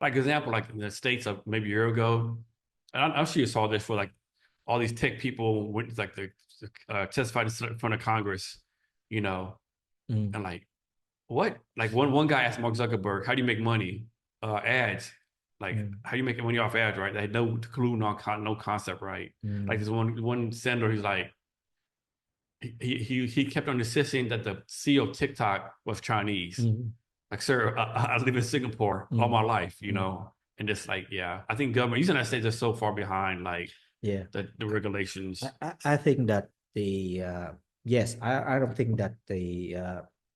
like example, like in the States of maybe a year ago, and I'm sure you saw this for like all these tech people went like the testified in front of Congress, you know, Mm, and like what? Like one guy asked Mark Zuckerberg, "How do you make money? Ads. Like mm, how do you make money off ads? Right? They had no clue, no concept, right? Like mm, this one senator, he's like he kept on insisting that the CEO of TikTok was Chinese. mm, Like, sir, I live in Singapore all my mm, life, mm. and just like, yeah, I think government, these United States are so far behind, like Yeah. the regulations. I think that the yes, I don't think that the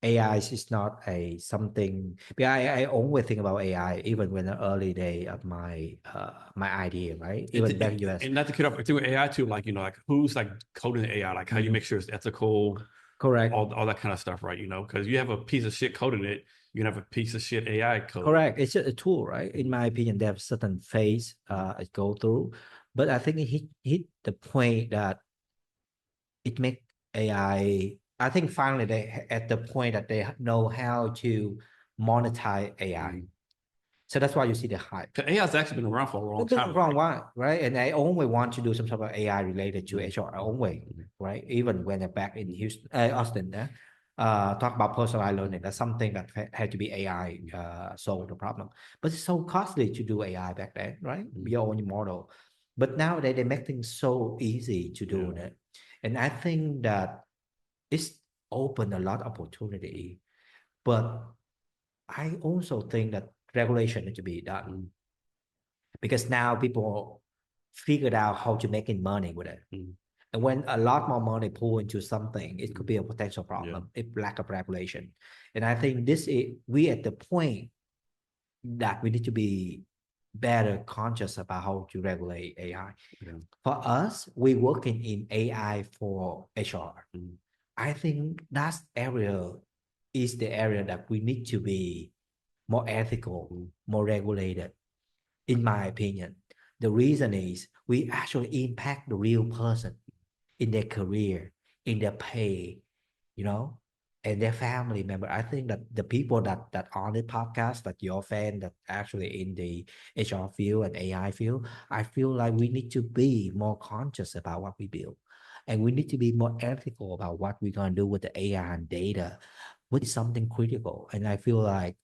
AI is not a something. Because I always think about AI even when the early day of my idea, right? Even back in US. And not to cut up, I think with AI too, like, like who's like coding the AI, like how you Mm, make sure it's ethical, correct. all that kind of stuff, right? Because you have a piece of shit coding it, you can have a piece of shit AI code it. Correct. It's just a tool, right? In my opinion, they have certain phase it go through, but I think it hit the point that it make AI. I think finally they at the point that they know how to monetize AI. Mm. So that's why you see the hype. 'Cause AI's actually been around for a long Don't get time, me right? wrong, why, right? And I only want to do some sort of AI related to Mm. HR only, Mm. right? Even when I'm back in Houston, Austin, talk about personalized learning. That's something that had to be AI solve the problem. But it's so costly to do AI back then, right? Mm. Your own model. But nowadays they make things so easy to do Yeah. that. And I think that it's opened a lot of opportunity. But I also think that regulation needs to be done Mm. because now people figured out how to make money with it. Mm. And when a lot more money pull into something, it could Mm. be a potential Yeah. problem if lack of regulation. And I think this is we at the point that we need to be better conscious about how to regulate AI. Yeah. For us, we working in AI for HR. Mm. I think that area is the area that we need to be more ethical, Mm. more regulated, in my opinion. The reason is we actually impact the real person in their career, in their pay, you know, and their family member. I think that the people that on the podcast, that your fan that actually in the HR field and AI field, I feel like we need to be more conscious about what we build. And we need to be more ethical about what we're gonna do with the AI and data, which is something critical. And I feel like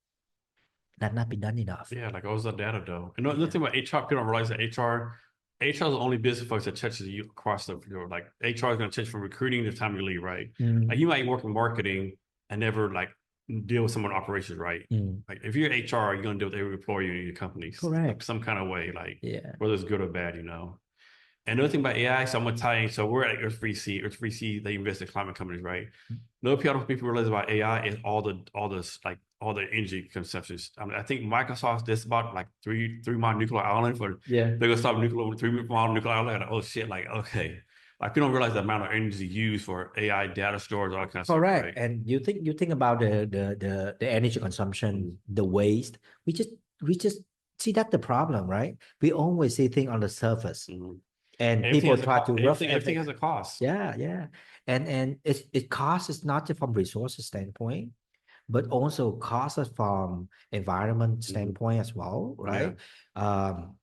that not been done enough. Yeah, like always the data though. And another Yeah. thing about HR, people don't realize that HR is the only business folks that touches you across like HR is going to touch from recruiting to time you leave, right? Like Mm, you might work in marketing and never like deal with someone in operations, right? mm. Like if you're HR, you're going to deal with every employee in your company Correct. some kind of way, like Yeah. whether it's good or bad. And another thing about AI, so I'm gonna tie in. So we're at Earth3C. Earth3C, they invest in climate companies, right? Another piece people realize about AI is all the energy consumptions. I think Microsoft this about like three mile nuclear island for Yeah. they're gonna stop nuclear 3 mile nuclear island. Like, oh shit, like okay. Like people don't realize the amount of energy used for AI data storage, all that kind of stuff, Correct. right? And you think about the energy consumption, the waste. We just see that the problem, right? We always see things on the surface, Mm-hmm. and people try to rough Everything everything. has a cost. Yeah, yeah. And it costs not just from resources standpoint, but also costs us from environment Mm-hmm. standpoint as well, Yeah, right? Um,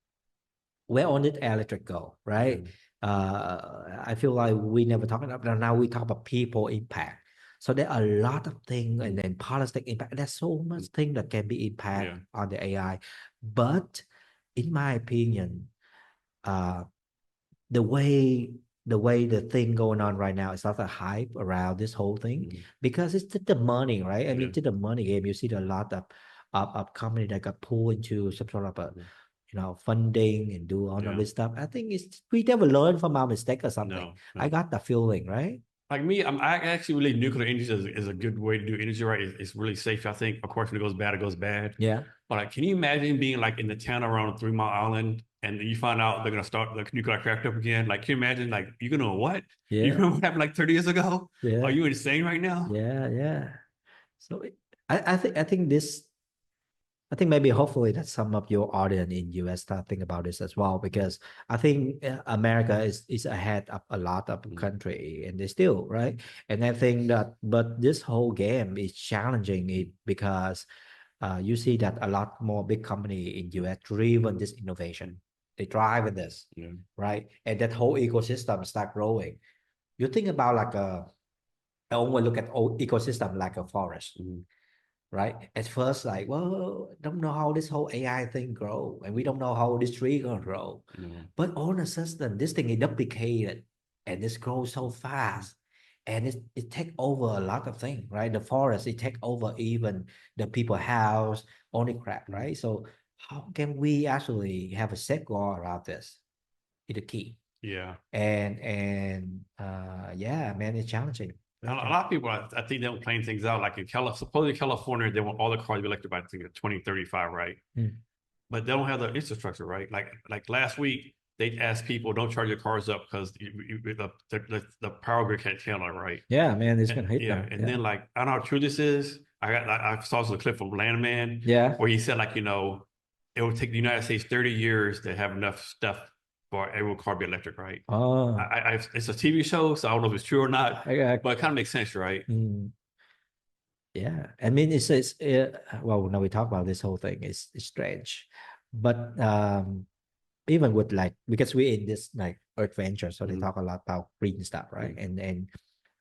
where on did electric go, yeah, right? I feel like we never talk about now we talk about people impact. So there are a lot of things and mm-hmm. then policy impact. There's so much thing that can be impact Yeah, on the AI. But in my opinion, uh, the way the thing going on right now is not a hype around this whole thing mm-hmm. because it's just the money, right? I Yeah. mean, it's the money game. You see a lot of company that got pulled into some sort of a funding and do all of Yeah. this stuff. I think it's we never learn from our mistake or something. No, I no. got the feeling, right? Like me, I actually believe nuclear energy is a good way to do energy, right? It's really safe. I think, of course, when it goes bad, it goes bad. Yeah, But like, can you imagine being like in the town around 3 Mile Island and you find out they're gonna start the nuclear reactor up again? Like, can you imagine like you're gonna what? You yeah, remember what happened like 30 years ago? Are yeah, you insane right now? yeah, yeah. So I think maybe hopefully that some of your audience in US start thinking about this as well because I think America is ahead of a lot of Mm. country and they still right. And I think that but this whole game is challenging it because You see that a lot more big company in US driven this innovation. They drive in this, Yeah. right? And that whole ecosystem start growing. You think about like I always look at old ecosystem like a forest, Mhm. right? At first, like, well, don't know how this whole AI thing grow, and we don't know how this tree gonna grow. No. But all of a sudden, this thing is duplicated, and it grows so fast, and it take over a lot of things, right? The forest, it take over even the people house, only crap, Mhm. right? So how can we actually have a safeguard around this? Is the key. Yeah. Yeah, man, it's challenging. A Very lot challenging. of people, I think they don't plan things out. Like in California, supposedly California, they want all the cars to be electric by I think 2035, right? Mm. But they don't have the infrastructure, right? Like last week, they asked people don't charge your cars up because the power grid can't handle it, right? Yeah, man, it's And, gonna hit yeah, them. and Yeah. then like I don't know how true this is. I saw some clip from Landman Yeah. where he said like it would take the United States 30 years to have enough stuff for every car to be electric, right? Oh, It's a TV show, so I don't know if it's true or not, I, but it kind of makes sense, right? mm, yeah. I mean, well, now we talk about this whole thing. It's strange, but even with like because we're in this like earth venture, so they Mhm. talk a lot about green stuff, right? Mhm. And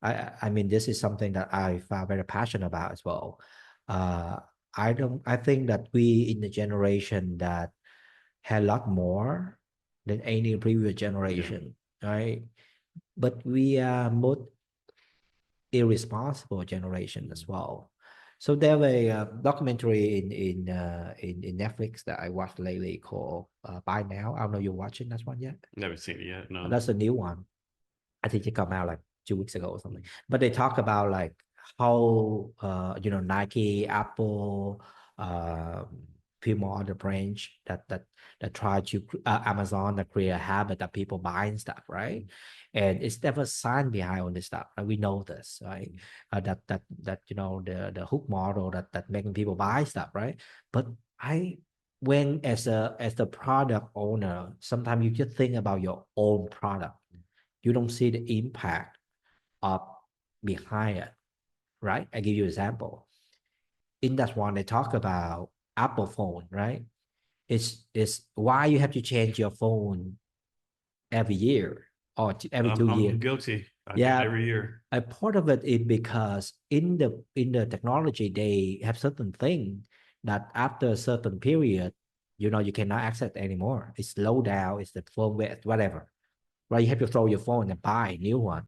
I mean, this is something that I found very passionate about as well. Uh, I think that we in the generation that had a lot more than any previous Yeah, generation, right? But we are most irresponsible generation as well. So there was a documentary in Netflix that I watched lately called By Now. I don't know you're watching that one yet. never seen it yet. No. That's a new one. I think it came out like 2 weeks ago or something. But they talk about like how Nike, Apple, um, few more other brands that try to Amazon that create a habit that people buying stuff, right? And it's never science behind all this stuff. And we know this, right? That the hook model that making people buy stuff, right? But I when as the product owner, sometimes you just think about your own product, you don't see the impact of behind it, right? I give you an example. In that one, they talk about Apple phone, right? It's why you have to change your phone every year or every I'm, 2 years. I'm guilty. I do it Yeah, every year. a part of it is because in the technology they have certain thing that after a certain period, you cannot access anymore. It's slow down, it's the firmware, whatever. Right? You have to throw your phone and buy a new one.